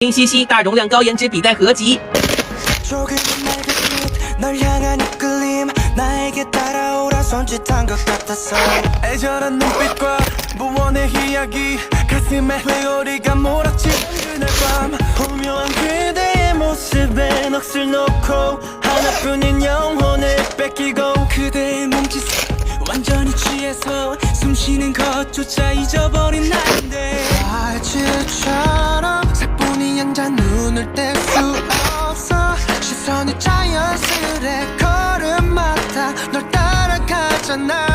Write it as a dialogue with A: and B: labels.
A: 西大容量高颜值笔袋合集。
B: 널 향한 이끌림 나에게 따라오라 손짓한 것 같았어 애절한 눈빛과 무언의 이야기 가슴에 회오리가 몰아치는 그날 밤 오묘한 그대의 모습에 넋을 놓고 하나뿐인 영혼을 뺏기고 그대의 몸짓 완전히 취해서 숨쉬는 것조차 잊어버린 나인데 알츠처럼 사뿐히 앉아 눈을 뗄 수 없어 시선이 자연스레 걸음마다 널 따라가잖아